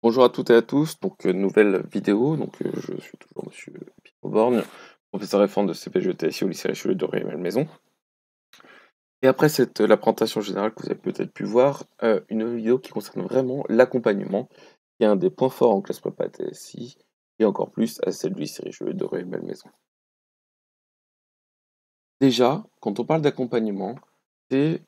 Bonjour à toutes et à tous, nouvelle vidéo, je suis toujours monsieur Pierre Borgne, professeur référent de CPGETSI au lycée Richelieu de Rueil-Malmaison. Et après la présentation générale que vous avez peut-être pu voir, une vidéo qui concerne vraiment l'accompagnement, qui est un des points forts en classe prépa TSI, et encore plus à celle du lycée Richelieu de Rueil-Malmaison. Déjà, quand on parle d'accompagnement, c'est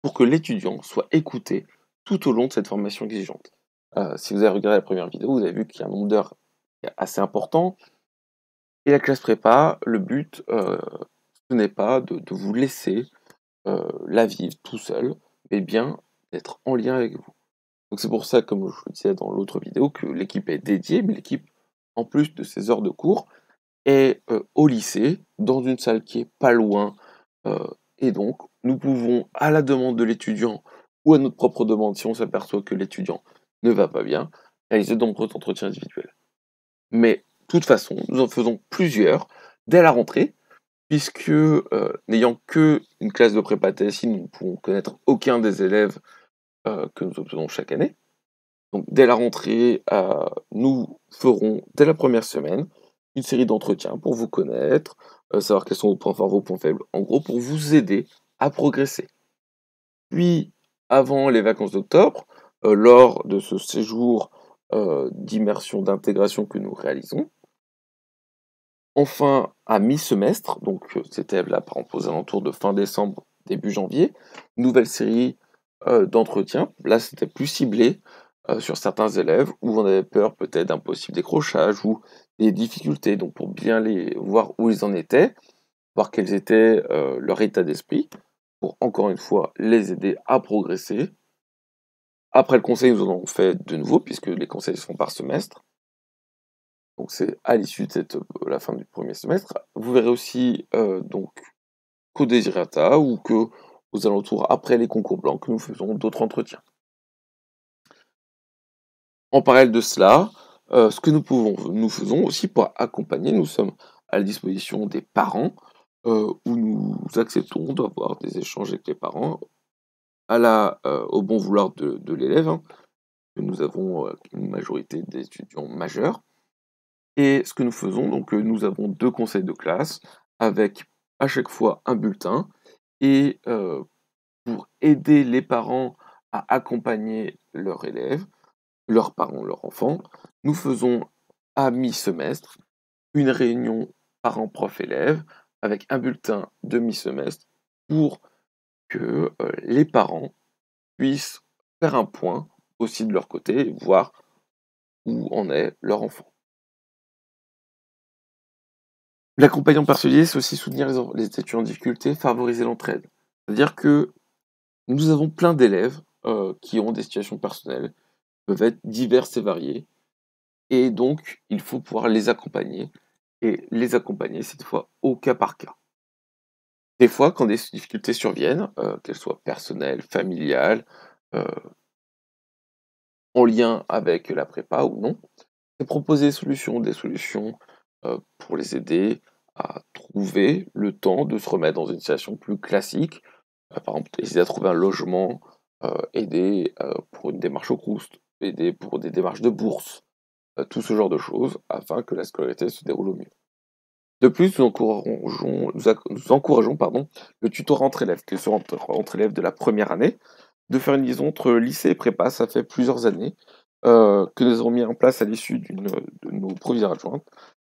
pour que l'étudiant soit écouté tout au long de cette formation exigeante. Si vous avez regardé la première vidéo, vous avez vu qu'il y a un nombre d'heures assez important. Et la classe prépa, le but, ce n'est pas de vous laisser la vivre tout seul, mais bien d'être en lien avec vous. Donc c'est pour ça, comme je vous le disais dans l'autre vidéo, que l'équipe est dédiée, mais l'équipe, en plus de ses heures de cours, est au lycée, dans une salle qui est pas loin, euh, et donc nous pouvons, à la demande de l'étudiant, ou à notre propre demande, si on s'aperçoit que l'étudiant ne va pas bien, réaliser de nombreux entretiens individuels. Mais de toute façon, nous en faisons plusieurs dès la rentrée, puisque n'ayant que une classe de prépa TSI, nous ne pouvons connaître aucun des élèves que nous obtenons chaque année. Donc dès la rentrée, nous ferons dès la première semaine une série d'entretiens pour vous connaître, savoir quels sont vos points forts, vos points faibles, en gros pour vous aider à progresser. Puis, avant les vacances d'octobre, lors de ce séjour d'immersion, d'intégration que nous réalisons, enfin, à mi-semestre, c'était là par exemple aux alentours de fin décembre, début janvier, nouvelle série d'entretiens. Là, c'était plus ciblé sur certains élèves où on avait peur peut-être d'un possible décrochage ou des difficultés. Donc, pour bien les voir où ils en étaient, voir quels étaient leur état d'esprit, pour encore une fois les aider à progresser. Après le conseil, nous en avons fait de nouveau, puisque les conseils sont par semestre. Donc c'est à l'issue de la fin du premier semestre. Vous verrez aussi qu'au Desiderata ou que aux alentours après les concours blancs que nous faisons d'autres entretiens. En parallèle de cela, ce que nous faisons aussi pour accompagner, nous sommes à la disposition des parents où nous acceptons d'avoir des échanges avec les parents au bon vouloir de l'élève, hein, que nous avons une majorité d'étudiants majeurs. Et ce que nous faisons, nous avons 2 conseils de classe avec à chaque fois un bulletin et pour aider les parents à accompagner leurs élèves, leurs parents, leurs enfants, nous faisons à mi-semestre une réunion parents-prof-élèves avec un bulletin de mi-semestre pour que les parents puissent faire un point aussi de leur côté et voir où en est leur enfant. L'accompagnement personnalisé, c'est aussi soutenir les étudiants en difficulté, favoriser l'entraide. C'est-à-dire que nous avons plein d'élèves qui ont des situations personnelles, peuvent être diverses et variées, et donc il faut pouvoir les accompagner, et les accompagner cette fois au cas par cas. Des fois, quand des difficultés surviennent, qu'elles soient personnelles, familiales, euh, en lien avec la prépa ou non, c'est proposer des solutions pour les aider à trouver le temps de se remettre dans une situation plus classique. Par exemple, aider à trouver un logement, aider pour une démarche au Crous, aider pour des démarches de bourse, tout ce genre de choses, afin que la scolarité se déroule au mieux. De plus, nous encourageons le tutorat entre élèves, que ce soit entre élèves de la première année, de faire une liaison entre lycée et prépa. Ça fait plusieurs années que nous avons mis en place à l'issue de nos proviseurs adjointes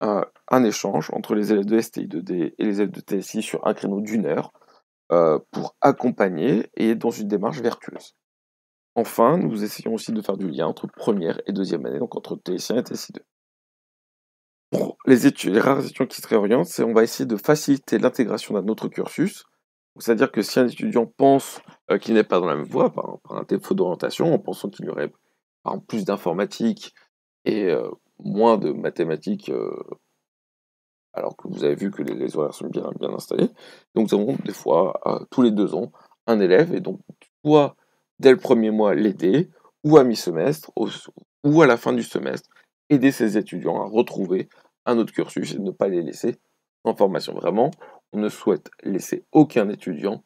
un échange entre les élèves de STI 2D et les élèves de TSI sur un créneau d'1 heure pour accompagner et dans une démarche vertueuse. Enfin, nous essayons aussi de faire du lien entre première et deuxième année, donc entre TSI1 et TSI2. Pour les rares étudiants qui se réorientent, on va essayer de faciliter l'intégration d'un autre cursus. C'est-à-dire que si un étudiant pense qu'il n'est pas dans la même voie, par un défaut d'orientation, en pensant qu'il y aurait par exemple, plus d'informatique et moins de mathématiques, alors que vous avez vu que les horaires sont bien installés, donc nous avons des fois, tous les 2 ans, un élève, et donc soit dès le premier mois l'aider, ou à mi-semestre, ou à la fin du semestre, aider ces étudiants à retrouver un autre cursus et ne pas les laisser en formation. Vraiment, on ne souhaite laisser aucun étudiant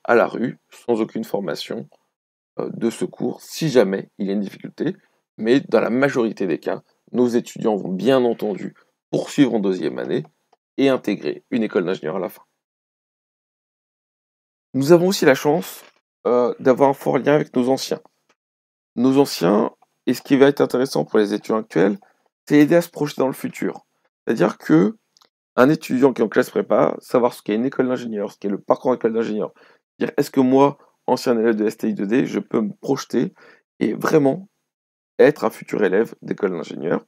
à la rue, sans aucune formation de secours, si jamais il y a une difficulté, mais dans la majorité des cas, nos étudiants vont bien entendu poursuivre en deuxième année et intégrer une école d'ingénieur à la fin. Nous avons aussi la chance d'avoir un fort lien avec nos anciens. Nos anciens, et ce qui va être intéressant pour les étudiants actuels, c'est aider à se projeter dans le futur. C'est-à-dire que un étudiant qui est en classe prépa, savoir ce qu'est une école d'ingénieur, ce qu'est le parcours d'école d'ingénieur, dire est-ce que moi, ancien élève de STI 2D, je peux me projeter et vraiment être un futur élève d'école d'ingénieur.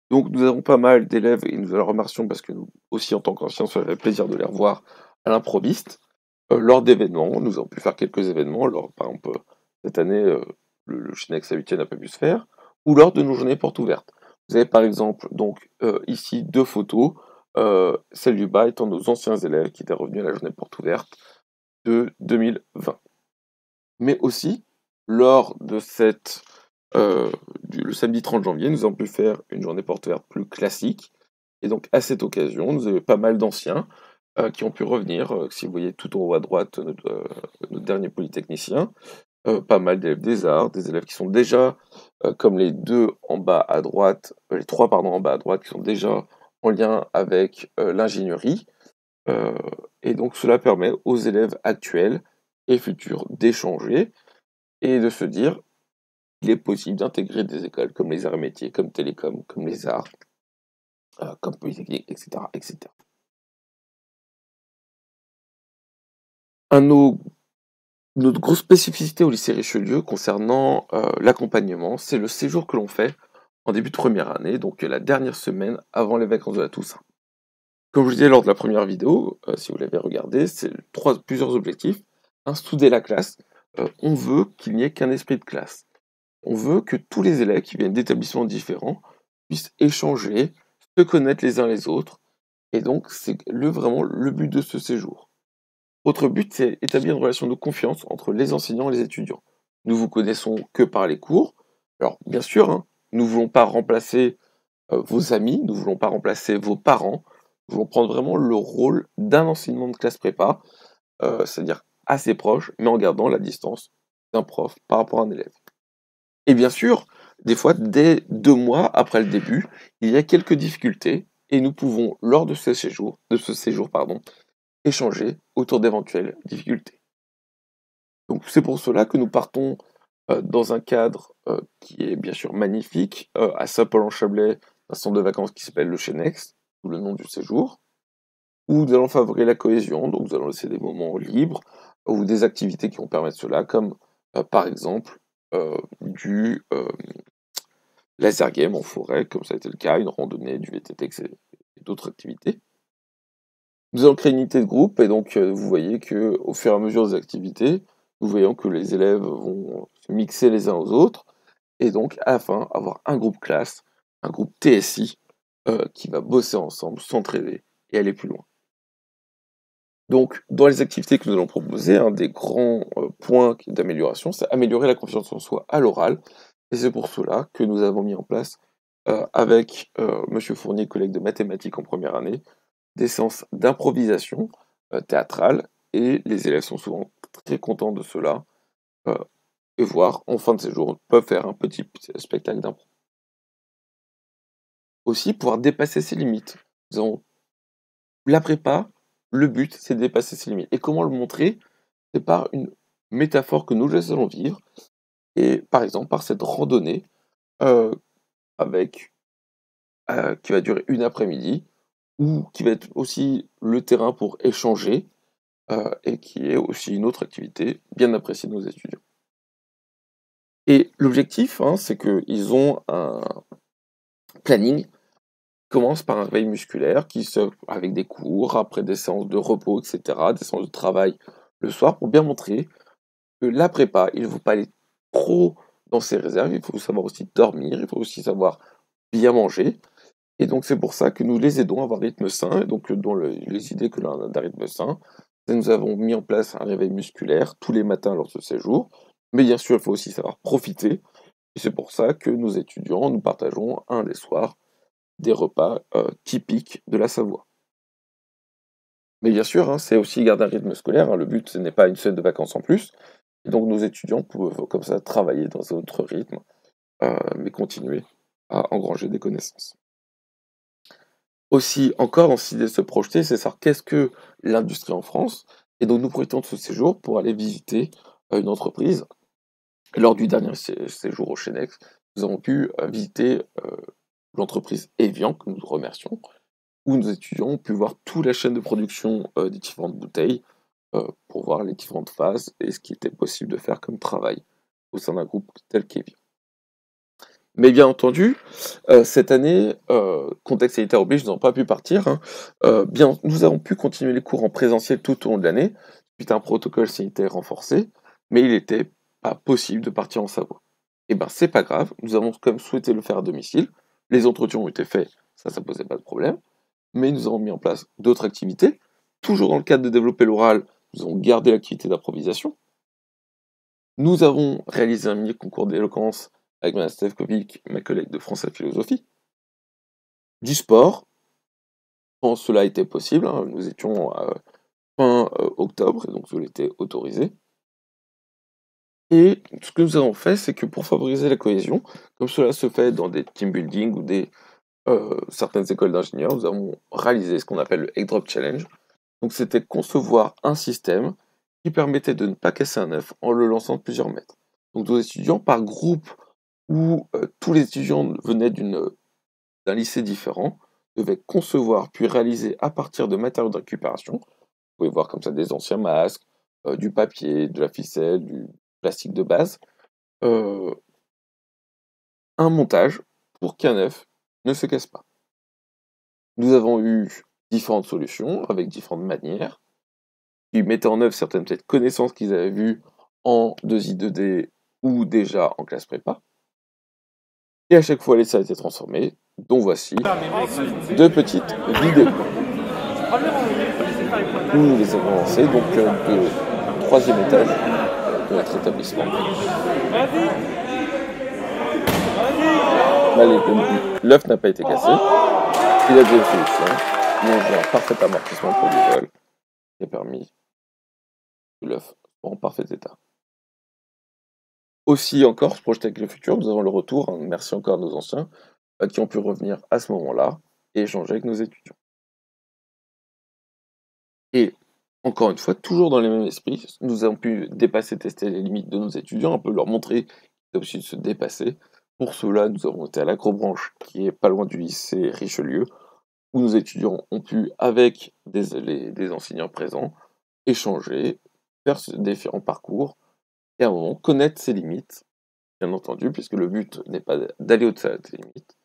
Donc nous avons pas mal d'élèves et nous les remercions parce que nous aussi en tant qu'anciens, ça fait plaisir de les revoir à l'improviste. Lors d'événements, nous avons pu faire quelques événements, par exemple cette année le Chinex à 8 n'a pas pu se faire, ou lors de nos journées portes ouvertes. Vous avez par exemple donc ici deux photos, celle du bas étant nos anciens élèves qui étaient revenus à la journée porte ouverte de 2020. Mais aussi, lors de le samedi 30 janvier, nous avons pu faire une journée porte ouverte plus classique. Et donc, à cette occasion, nous avons pas mal d'anciens qui ont pu revenir. Si vous voyez tout en haut à droite, notre dernier polytechnicien, pas mal d'élèves des arts, des élèves qui sont déjà, comme les deux en bas à droite, les trois, pardon, en bas à droite, qui sont déjà en lien avec l'ingénierie. Euh, et donc, cela permet aux élèves actuels et futurs d'échanger et de se dire qu'il est possible d'intégrer des écoles comme les arts et métiers, comme télécom, comme les arts, comme Polytechnique, etc., etc. Un autre Notre grosse spécificité au lycée Richelieu concernant l'accompagnement, c'est le séjour que l'on fait en début de première année, donc la dernière semaine avant les vacances de la Toussaint. Comme je vous disais lors de la première vidéo, si vous l'avez regardé, c'est plusieurs objectifs. Un, souder la classe. On veut qu'il n'y ait qu'un esprit de classe. On veut que tous les élèves qui viennent d'établissements différents puissent échanger, se connaître les uns les autres. Et donc, c'est vraiment le but de ce séjour. Autre but, c'est établir une relation de confiance entre les enseignants et les étudiants. Nous vous connaissons que par les cours. Alors, bien sûr, hein, nous ne voulons pas remplacer vos amis, nous ne voulons pas remplacer vos parents. Nous voulons prendre vraiment le rôle d'un enseignement de classe prépa, c'est-à-dire assez proche, mais en gardant la distance d'un prof par rapport à un élève. Et bien sûr, des fois, dès 2 mois après le début, il y a quelques difficultés et nous pouvons, lors de ce séjour, échanger autour d'éventuelles difficultés. Donc c'est pour cela que nous partons dans un cadre qui est bien sûr magnifique, à Saint-Paul-en-Chablais, un centre de vacances qui s'appelle le Chenex, sous le nom du séjour, où nous allons favoriser la cohésion, donc nous allons laisser des moments libres, ou des activités qui vont permettre cela, comme par exemple du laser game en forêt, comme ça a été le cas, une randonnée, du VTT et d'autres activités. Nous allons créer une unité de groupe, et donc vous voyez que au fur et à mesure des activités, nous voyons que les élèves vont se mixer les uns aux autres, et donc à la fin avoir un groupe classe, un groupe TSI, qui va bosser ensemble, s'entraider et aller plus loin. Donc dans les activités que nous allons proposer, un des grands points d'amélioration, c'est améliorer la confiance en soi à l'oral, et c'est pour cela que nous avons mis en place, avec Monsieur Fournier, collègue de mathématiques en première année, des séances d'improvisation théâtrale, et les élèves sont souvent très contents de cela, euh, et voire en fin de séjour peuvent faire un petit spectacle d'impro. Aussi pouvoir dépasser ses limites. Nous avons la prépa, le but c'est de dépasser ses limites. Et comment le montrer? C'est par une métaphore que nous allons vivre, et par exemple par cette randonnée euh, avec qui va durer une après-midi, ou qui va être aussi le terrain pour échanger, et qui est aussi une autre activité bien appréciée de nos étudiants. Et l'objectif, hein, c'est qu'ils ont un planning qui commence par un réveil musculaire, avec des cours, après des séances de repos, etc., des séances de travail le soir, pour bien montrer que la prépa, il ne faut pas aller trop dans ses réserves, il faut savoir aussi dormir, il faut aussi savoir bien manger. Et donc c'est pour ça que nous les aidons à avoir un rythme sain, et donc dans les idées que l'on a d'un rythme sain, nous avons mis en place un réveil musculaire tous les matins lors de ces jours, mais bien sûr il faut aussi savoir profiter, et c'est pour ça que nos étudiants, nous partageons un des soirs des repas typiques de la Savoie. Mais bien sûr, hein, c'est aussi garder un rythme scolaire, hein, le but ce n'est pas une semaine de vacances en plus, et donc nos étudiants peuvent comme ça travailler dans un autre rythme, mais continuer à engranger des connaissances. Aussi, encore dans cette idée de se projeter, c'est savoir qu'est-ce que l'industrie en France, et donc nous profitons de ce séjour pour aller visiter une entreprise. Lors du dernier séjour au Chenex, nous avons pu visiter l'entreprise Evian, que nous remercions, où nos étudiants ont pu voir toute la chaîne de production des différentes bouteilles pour voir les différentes phases et ce qui était possible de faire comme travail au sein d'un groupe tel qu'Evian. Mais bien entendu, cette année, contexte sanitaire oblige, nous n'avons pas pu partir, hein. Nous avons pu continuer les cours en présentiel tout au long de l'année, suite à un protocole sanitaire renforcé, mais il n'était pas possible de partir en Savoie. Et ben c'est pas grave, nous avons quand même souhaité le faire à domicile, les entretiens ont été faits, ça posait pas de problème, mais nous avons mis en place d'autres activités, toujours dans le cadre de développer l'oral, nous avons gardé l'activité d'improvisation. Nous avons réalisé un mini-concours d'éloquence avec Mme Stefkovic, ma collègue de français philosophie. Du sport, quand cela était possible, hein, nous étions fin octobre, et donc cela était autorisé. Et ce que nous avons fait, c'est que pour favoriser la cohésion, comme cela se fait dans des team building ou certaines écoles d'ingénieurs, nous avons réalisé ce qu'on appelle le Egg Drop Challenge. Donc c'était concevoir un système qui permettait de ne pas casser un œuf en le lançant de plusieurs mètres. Donc nos étudiants, par groupe, où tous les étudiants venaient d'un lycée différent, devaient concevoir puis réaliser à partir de matériaux de récupération, vous pouvez voir comme ça des anciens masques, du papier, de la ficelle, du plastique de base, un montage pour qu'un œuf ne se casse pas. Nous avons eu différentes solutions avec différentes manières qui mettaient en œuvre certaines peut-être connaissances qu'ils avaient vues en 2I, 2D ou déjà en classe prépa. Et à chaque fois, les salles étaient transformées, dont voici deux petites vidéos. Nous les avons lancées donc de 3e étage de notre établissement. L'œuf n'a pas été cassé, il a une solution, mais j'ai un parfait amortissement pour le vol qui a permis que l'œuf soit en parfait état. Aussi encore, se projeter avec le futur, nous avons le retour, hein, merci encore à nos anciens, qui ont pu revenir à ce moment-là et échanger avec nos étudiants. Et encore une fois, toujours dans les mêmes esprits, nous avons pu dépasser, tester les limites de nos étudiants, un peu leur montrer qu'il est possible de se dépasser. Pour cela, nous avons été à l'Acrobranche, qui est pas loin du lycée Richelieu, où nos étudiants ont pu, avec des enseignants présents, échanger, faire différents parcours, et à un moment connaître ses limites, bien entendu, puisque le but n'est pas d'aller au-delà de ses limites,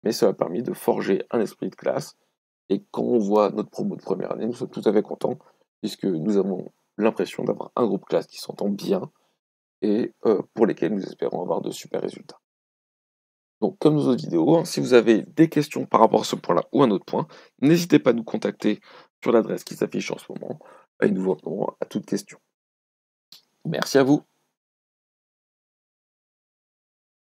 mais ça a permis de forger un esprit de classe. Et quand on voit notre promo de première année, nous sommes tout à fait contents, puisque nous avons l'impression d'avoir un groupe classe qui s'entend bien et pour lesquels nous espérons avoir de super résultats. Donc, comme nos autres vidéos, hein, si vous avez des questions par rapport à ce point-là ou à un autre point, n'hésitez pas à nous contacter sur l'adresse qui s'affiche en ce moment et nous répondrons à toutes questions. Merci à vous.